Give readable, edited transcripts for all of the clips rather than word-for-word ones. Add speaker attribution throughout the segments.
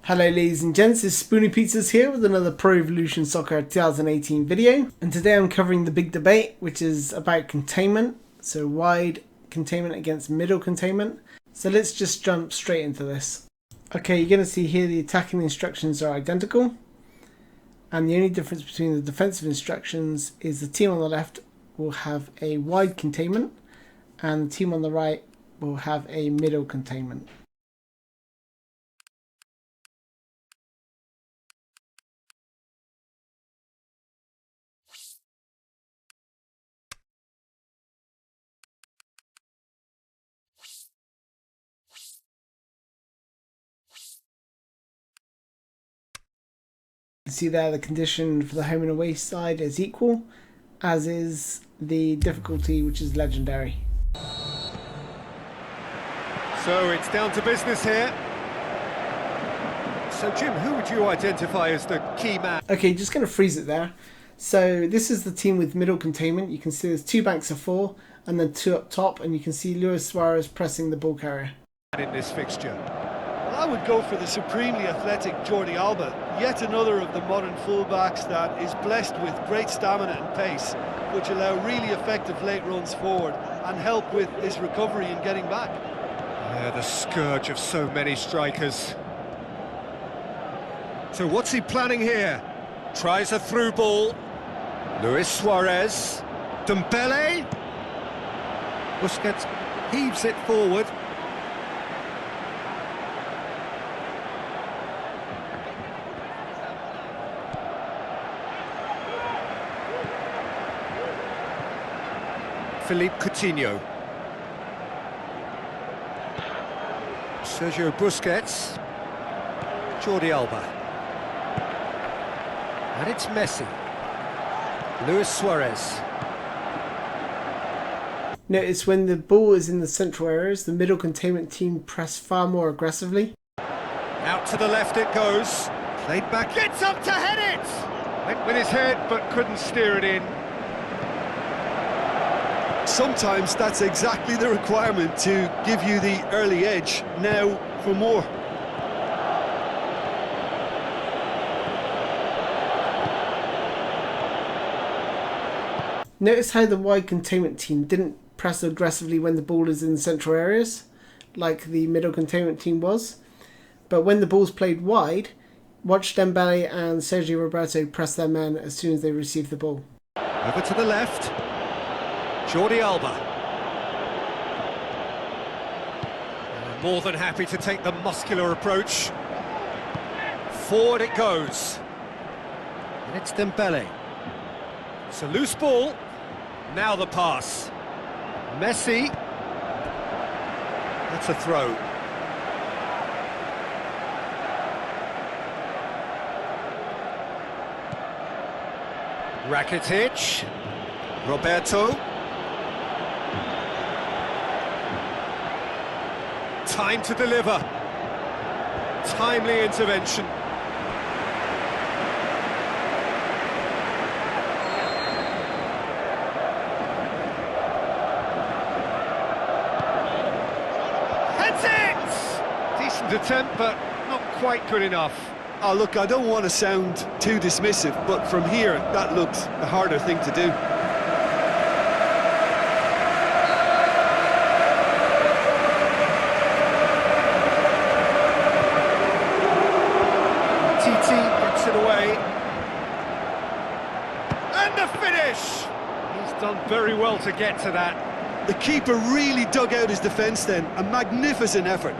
Speaker 1: Hello ladies and gents, it's Spoony Pizzas here with another Pro Evolution Soccer 2018 video, and today I'm covering the big debate which is about containment, so wide containment against middle containment. So let's just jump straight into this. Okay, you're going to see here the attacking instructions are identical, and the only difference between the defensive instructions is the team on the left will have a wide containment and the team on the right will have a middle containment. You see there the condition for the home and away side is equal, as is the difficulty, which is legendary.
Speaker 2: So it's down to business here. So Jim, who would you identify as the key man?
Speaker 1: Okay, just going to freeze it there. So this is the team with middle containment. You can see there's two banks of four and then two up top, and you can see Luis Suarez pressing the ball carrier.
Speaker 2: In this fixture.
Speaker 3: I would go for the supremely athletic Jordi Alba, yet another of the modern fullbacks that is blessed with great stamina and pace, which allow really effective late runs forward and help with his recovery and getting back.
Speaker 2: Yeah, the scourge of so many strikers. So what's he planning here? Tries a through ball. Luis Suarez. Dembele. Busquets heaves it forward. Philippe Coutinho. Sergio Busquets. Jordi Alba. And it's Messi. Luis Suarez.
Speaker 1: Notice when the ball is in the central areas, the middle containment team press far more aggressively.
Speaker 2: Out to the left it goes. Played back. Gets up to head it! Went with his head but couldn't steer it in.
Speaker 3: Sometimes that's exactly the requirement to give you the early edge. Now for more.
Speaker 1: Notice how the wide containment team didn't press aggressively when the ball is in the central areas, like the middle containment team was. But when the ball's played wide, watch Dembele and Sergio Roberto press their men as soon as they receive the ball.
Speaker 2: Over to the left. Jordi Alba. More than happy to take the muscular approach. Forward it goes. And it's Dembele. It's a loose ball. Now the pass. Messi. That's a throw. Rakitic. Roberto. Time to deliver. Timely intervention. Heads it! Decent attempt, but not quite good enough.
Speaker 3: Oh, look, I don't want to sound too dismissive, but from here, that looks the harder thing to do.
Speaker 2: Gets it away. And the finish! He's done very well to get to that.
Speaker 3: The keeper really dug out his defence then. A magnificent effort.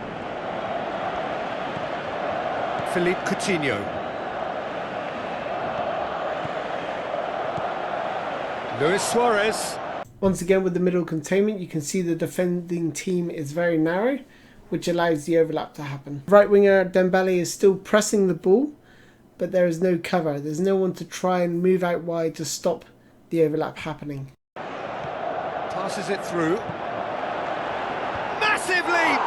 Speaker 2: Philippe Coutinho. Luis Suarez.
Speaker 1: Once again with the middle containment, you can see the defending team is very narrow, which allows the overlap to happen. Right winger Dembele is still pressing the ball, but there is no cover. There's no one to try and move out wide to stop the overlap happening.
Speaker 2: Passes it through. Massive leap!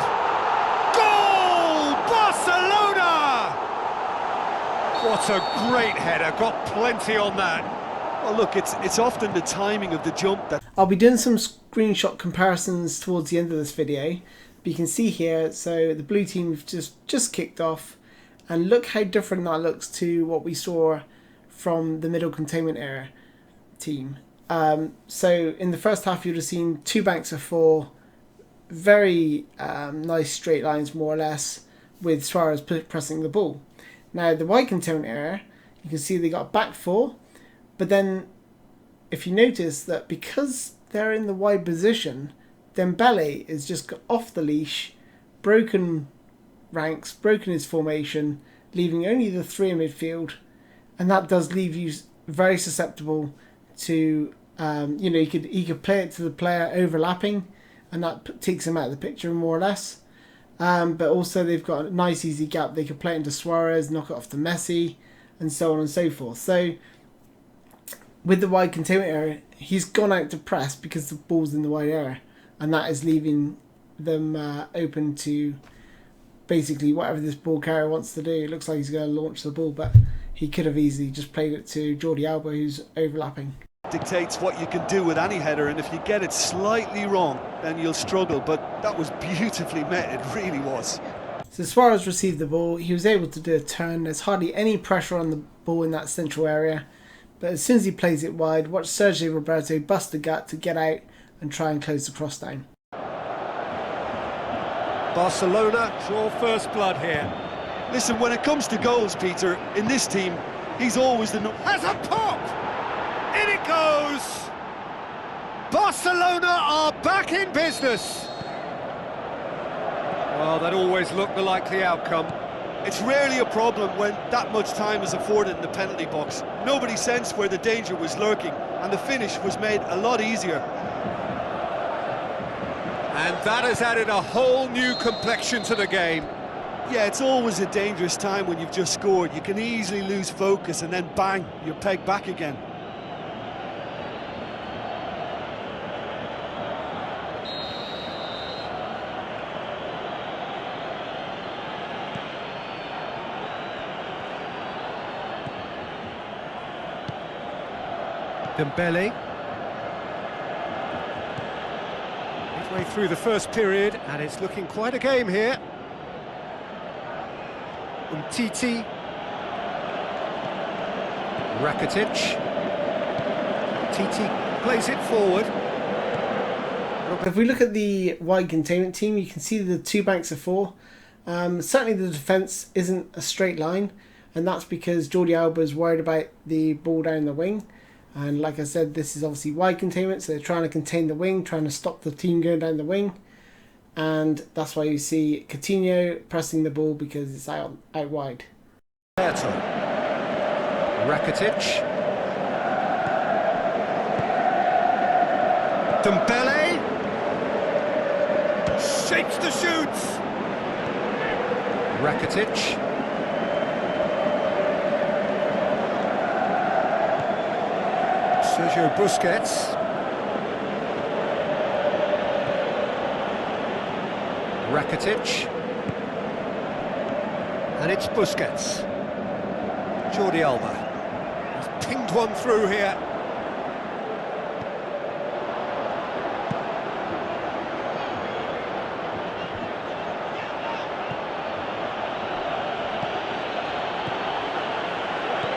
Speaker 2: Goal! Barcelona! What a great header, got plenty on that.
Speaker 3: Well, look, it's often the timing of the jump that...
Speaker 1: I'll be doing some screenshot comparisons towards the end of this video, but you can see here, so the blue team just kicked off, And look how different that looks to what we saw from the Middle Containment era team. So in the first half, you'd have seen 2 banks of 4, very nice straight lines, more or less, with Suarez pressing the ball. Now, the wide containment era, you can see they got back 4, but then if you notice that because they're in the wide position, Dembele is just got off the leash, broken ranks, broken his formation, leaving only the 3 in midfield, and that does leave you very susceptible to, he could play it to the player overlapping, and that takes him out of the picture more or less. But also they've got a nice easy gap. They could play it into Suarez, knock it off to Messi, and so on and so forth. So with the wide containment area, he's gone out to press because the ball's in the wide area, and that is leaving them open to basically whatever this ball carrier wants to do. It looks like he's going to launch the ball, but he could have easily just played it to Jordi Alba, who's overlapping.
Speaker 3: Dictates what you can do with any header, and if you get it slightly wrong, then you'll struggle. But that was beautifully met, it really was.
Speaker 1: So Suarez received the ball, he was able to do a turn. There's hardly any pressure on the ball in that central area, but as soon as he plays it wide, watch Sergio Roberto bust the gut to get out and try and close the cross down.
Speaker 2: Barcelona draw first blood here.
Speaker 3: Listen, when it comes to goals, Peter, in this team, he's always the...
Speaker 2: Has a pop! In it goes! Barcelona are back in business. Well, that always looked the likely outcome.
Speaker 3: It's rarely a problem when that much time is afforded in the penalty box. Nobody sensed where the danger was lurking, and the finish was made a lot easier.
Speaker 2: And that has added a whole new complexion to the game.
Speaker 3: Yeah, it's always a dangerous time when you've just scored. You can easily lose focus and then bang, you're pegged back again.
Speaker 2: Dembele. Midway through the first period, and it's looking quite a game here. Umtiti. Rakitic. Titi plays it forward.
Speaker 1: If we look at the wide containment team, you can see the 2 banks of 4. Certainly the defence isn't a straight line, and that's because Jordi Alba is worried about the ball down the wing. And like I said, this is obviously wide containment, so they're trying to contain the wing, trying to stop the team going down the wing. And that's why you see Coutinho pressing the ball, because it's out wide.
Speaker 2: Rakitic. Dembele. Shapes the shoots. Rakitic. Sergio Busquets. Rakitic. And it's Busquets. Jordi Alba. He's pinged one through here.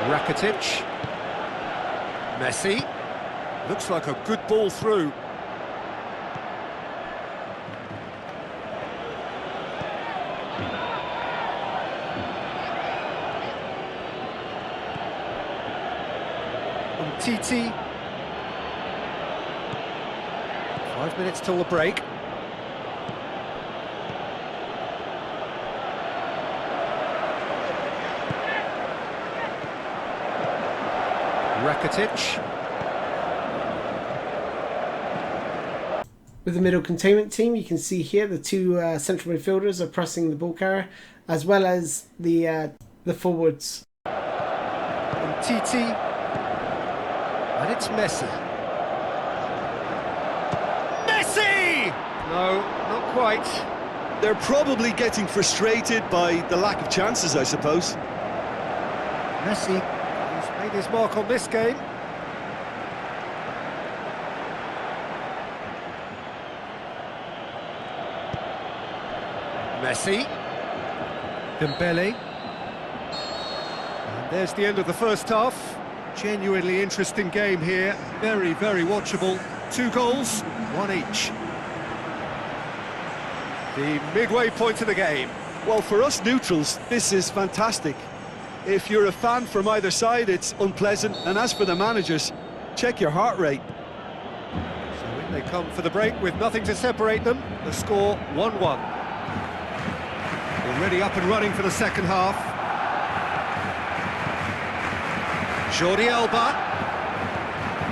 Speaker 2: Rakitic. Messi. Looks like a good ball through. Umtiti. 5 minutes till the break. Rakitic.
Speaker 1: With the middle containment team, you can see here the 2 central midfielders are pressing the ball carrier, as well as the forwards.
Speaker 2: Umtiti. And it's Messi. Messi! No, not quite.
Speaker 3: They're probably getting frustrated by the lack of chances, I suppose.
Speaker 2: Messi, who's made his mark on this game. Messi. Dembele. There's the end of the first half. Genuinely interesting game here. Very, very watchable. 2 goals, 1 each. The midway point of the game.
Speaker 3: Well, for us neutrals, this is fantastic. If you're a fan from either side, it's unpleasant. And as for the managers, check your heart rate.
Speaker 2: So in they come for the break with nothing to separate them. The score 1-1. Already up and running for the second half. Jordi Alba,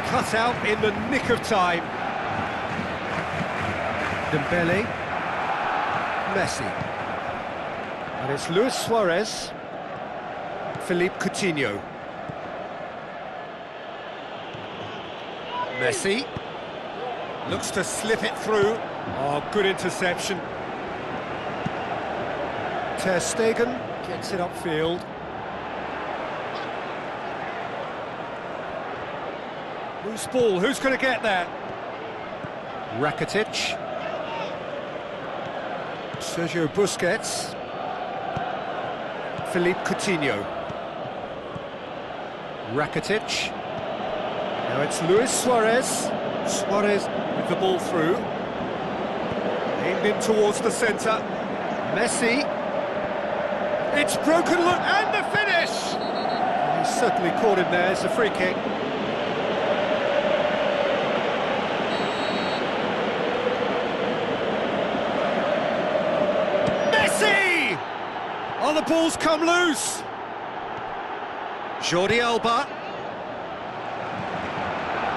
Speaker 2: cut out in the nick of time. Dembele, Messi, and it's Luis Suarez, Philippe Coutinho, Messi, looks to slip it through. Oh, good interception. Ter Stegen gets it upfield. Loose ball, who's going to get there? Rakitic. Sergio Busquets. Philippe Coutinho. Rakitic. Now it's Luis Suarez. Suarez with the ball through. Aimed in towards the centre. Messi. It's broken, look, and the finish! He's certainly caught him there, it's a free kick. Oh, the ball's come loose. Jordi Alba.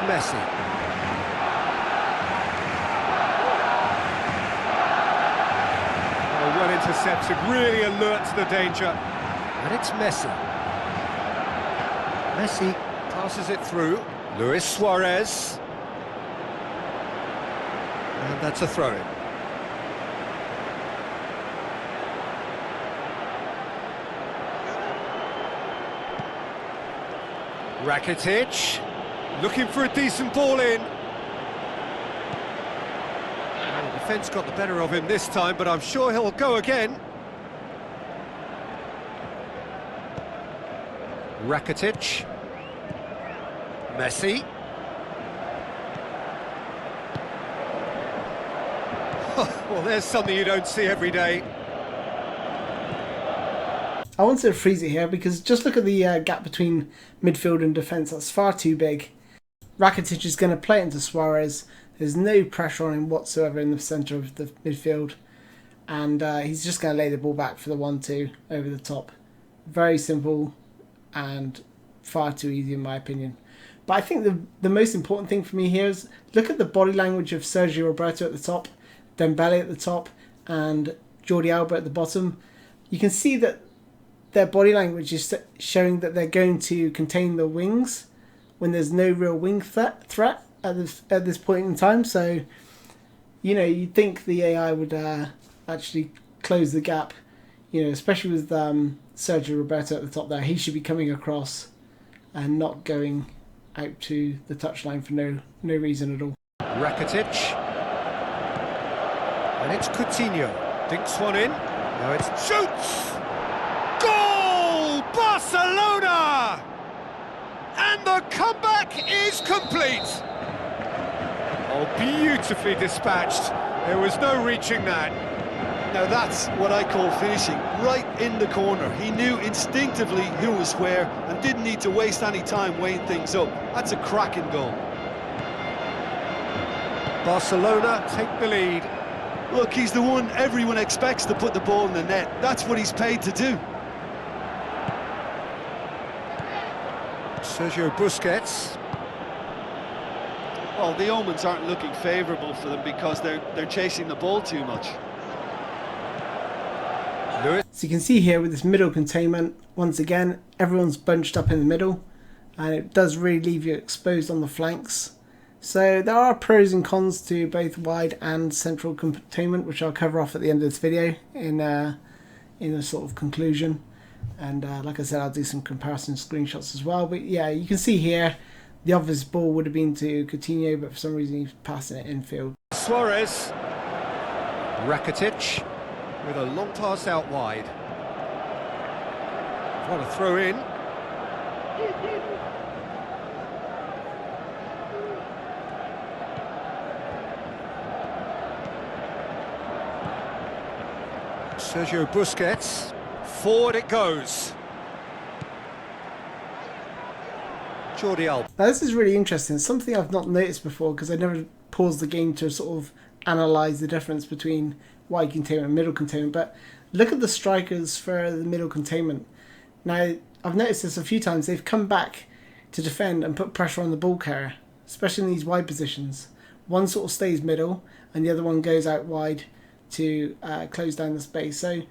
Speaker 2: Messi. Oh, well intercepted, really alert to the danger. And it's Messi. Messi passes it through. Luis Suarez. And that's a throw-in. Rakitic, looking for a decent ball in. Well, the defence got the better of him this time, but I'm sure he'll go again. Rakitic. Messi. Well, there's something you don't see every day.
Speaker 1: I wanted to freeze it here because just look at the gap between midfield and defence. That's far too big. Rakitic is going to play it into Suarez. There's no pressure on him whatsoever in the centre of the midfield. And he's just going to lay the ball back for the 1-2 over the top. Very simple and far too easy in my opinion. But I think the most important thing for me here is look at the body language of Sergio Roberto at the top, Dembele at the top, and Jordi Alba at the bottom. You can see that their body language is showing that they're going to contain the wings when there's no real wing threat at this point in time. So, you know, you'd think the AI would actually close the gap, you know, especially with Sergio Roberto at the top there. He should be coming across and not going out to the touchline for no reason at all.
Speaker 2: Rakitic. And it's Coutinho. Dinks one in. Now it's shoots! Goal! Barcelona! And the comeback is complete. Oh, beautifully dispatched. There was no reaching that.
Speaker 3: Now that's what I call finishing, right in the corner. He knew instinctively who was where and didn't need to waste any time weighing things up. That's a cracking goal.
Speaker 2: Barcelona take the lead.
Speaker 3: Look, he's the one everyone expects to put the ball in the net. That's what he's paid to do.
Speaker 2: Sergio Busquets.
Speaker 3: Well, the omens aren't looking favourable for them because they're chasing the ball too much.
Speaker 1: So you can see here with this middle containment, once again, everyone's bunched up in the middle, and it does really leave you exposed on the flanks. So there are pros and cons to both wide and central containment, which I'll cover off at the end of this video in a sort of conclusion. And like I said, I'll do some comparison screenshots as well. But yeah, you can see here the obvious ball would have been to Coutinho, but for some reason he's passing it infield.
Speaker 2: Suarez. Rakitic with a long pass out wide. What a throw in. Sergio Busquets. Forward it goes. Jordi Alba.
Speaker 1: Now this is really interesting. It's something I've not noticed before because I never paused the game to sort of analyse the difference between wide containment and middle containment. But look at the strikers for the middle containment. Now I've noticed this a few times. They've come back to defend and put pressure on the ball carrier, especially in these wide positions. One sort of stays middle and the other one goes out wide to close down the space. So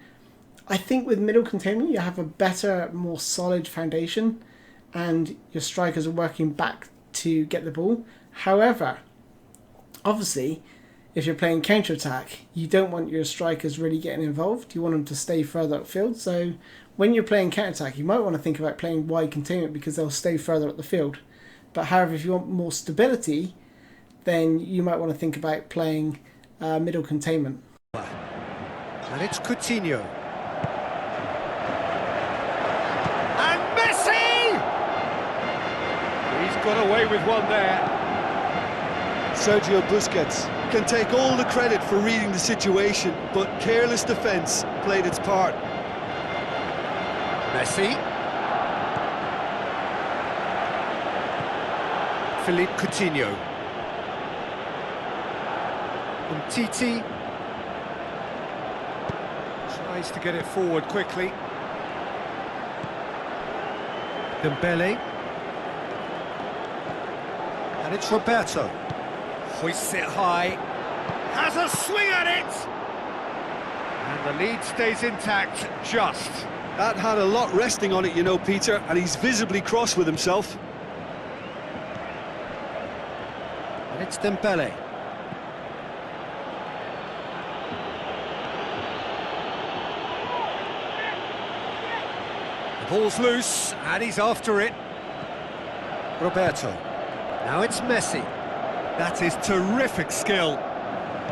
Speaker 1: I think with middle containment you have a better, more solid foundation and your strikers are working back to get the ball. However, obviously, if you're playing counter-attack, you don't want your strikers really getting involved. You want them to stay further upfield. So when you're playing counter-attack, you might want to think about playing wide containment because they'll stay further up the field. But however, if you want more stability, then you might want to think about playing middle containment.
Speaker 2: And it's Coutinho. And Messi! He's got away with one there.
Speaker 3: Sergio Busquets can take all the credit for reading the situation, but careless defence played its part.
Speaker 2: Messi. Philippe Coutinho. Titi tries to get it forward quickly. Dembele. And it's Roberto. Hoists it high. Has a swing at it! And the lead stays intact, just.
Speaker 3: That had a lot resting on it, you know, Peter, and he's visibly cross with himself.
Speaker 2: And it's Dembele. The ball's loose, and he's after it. Roberto. Now it's Messi. That is terrific skill.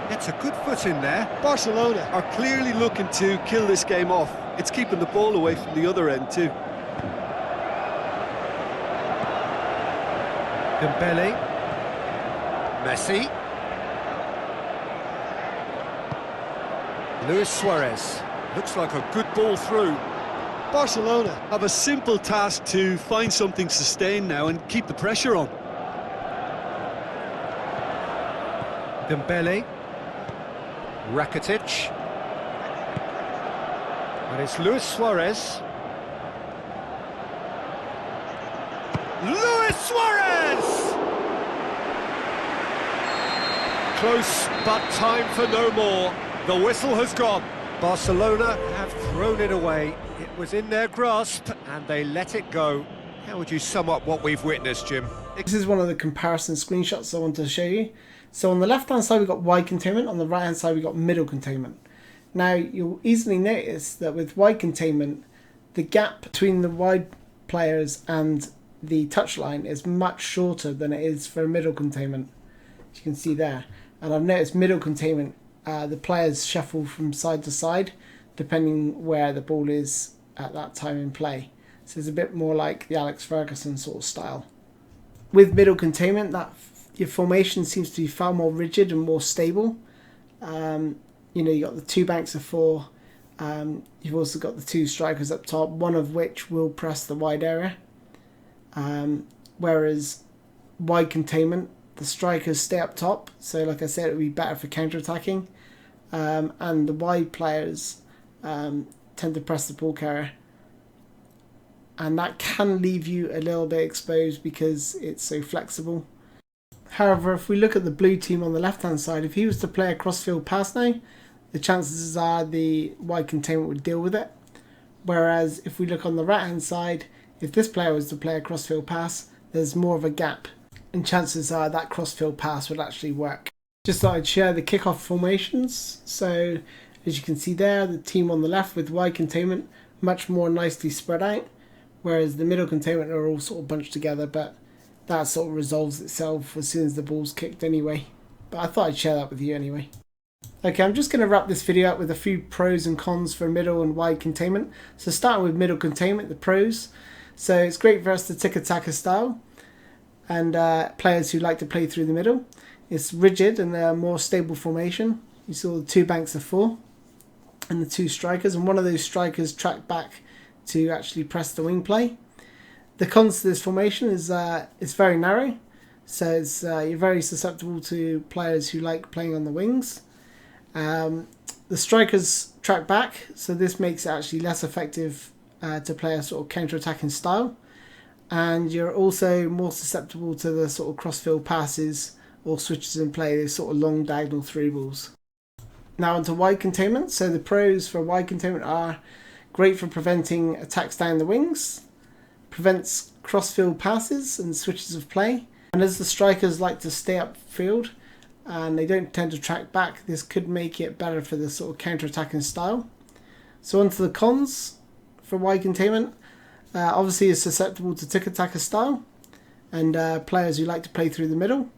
Speaker 2: Gets a good foot in there.
Speaker 3: Barcelona are clearly looking to kill this game off. It's keeping the ball away from the other end too.
Speaker 2: Dembele. Messi. Luis Suarez. Looks like a good ball through.
Speaker 3: Barcelona have a simple task to find something sustained now and keep the pressure on.
Speaker 2: Dembele. Rakitic. And it's Luis Suarez. Luis Suarez! Close, but time for no more. The whistle has gone. Barcelona have thrown it away. It was in their grasp, and they let it go. How would you sum up what we've witnessed, Jim?
Speaker 1: This is one of the comparison screenshots I wanted to show you. So on the left-hand side we've got wide containment, on the right-hand side we've got middle containment. Now you'll easily notice that with wide containment, the gap between the wide players and the touchline is much shorter than it is for middle containment. As you can see there. And I've noticed middle containment, the players shuffle from side to side depending where the ball is at that time in play. So it's a bit more like the Alex Ferguson sort of style. With middle containment, your formation seems to be far more rigid and more stable. You've got the two banks of four. You've also got the two strikers up top, one of which will press the wide area. Whereas wide containment, the strikers stay up top. So like I said, it would be better for counter-attacking. And the wide players tend to press the ball carrier. And that can leave you a little bit exposed because it's so flexible. However, if we look at the blue team on the left-hand side, if he was to play a cross-field pass now, the chances are the wide containment would deal with it. Whereas if we look on the right-hand side, if this player was to play a cross-field pass, there's more of a gap. And chances are that cross-field pass would actually work. Just thought I'd share the kickoff formations. So as you can see there, the team on the left with wide containment, much more nicely spread out. Whereas the middle containment are all sort of bunched together, but that sort of resolves itself as soon as the ball's kicked anyway. But I thought I'd share that with you anyway. Okay, I'm just going to wrap this video up with a few pros and cons for middle and wide containment. So starting with middle containment, the pros. So it's great for us to tiki-taka style and players who like to play through the middle. It's rigid and a more stable formation. You saw the 2 banks of 4 and the 2 strikers, and one of those strikers track back to actually press the wing play. The cons to this formation is it's very narrow, so it's, you're very susceptible to players who like playing on the wings. The strikers track back, so this makes it actually less effective to play a sort of counter-attacking style, and you're also more susceptible to the sort of cross-field passes or switches in play, those sort of long diagonal through balls. Now onto wide containment. So the pros for wide containment are great for preventing attacks down the wings, prevents cross-field passes and switches of play, and as the strikers like to stay upfield and they don't tend to track back, this could make it better for the sort of counter-attacking style. So onto the cons for wide containment. Obviously it's susceptible to tiki-taka style and players who like to play through the middle.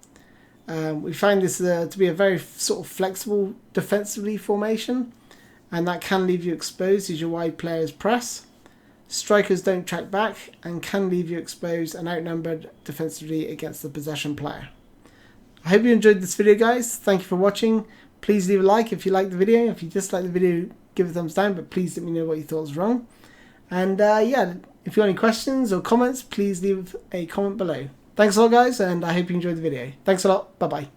Speaker 1: We find this to be a very sort of flexible defensively formation, and that can leave you exposed as your wide players press. Strikers don't track back and can leave you exposed and outnumbered defensively against the possession player. I hope you enjoyed this video, guys. Thank you for watching. Please leave a like if you liked the video. If you disliked the video, give it a thumbs down, but please let me know what you thought was wrong. And yeah, if you have any questions or comments, please leave a comment below. Thanks a lot, guys, and I hope you enjoyed the video. Thanks a lot. Bye-bye.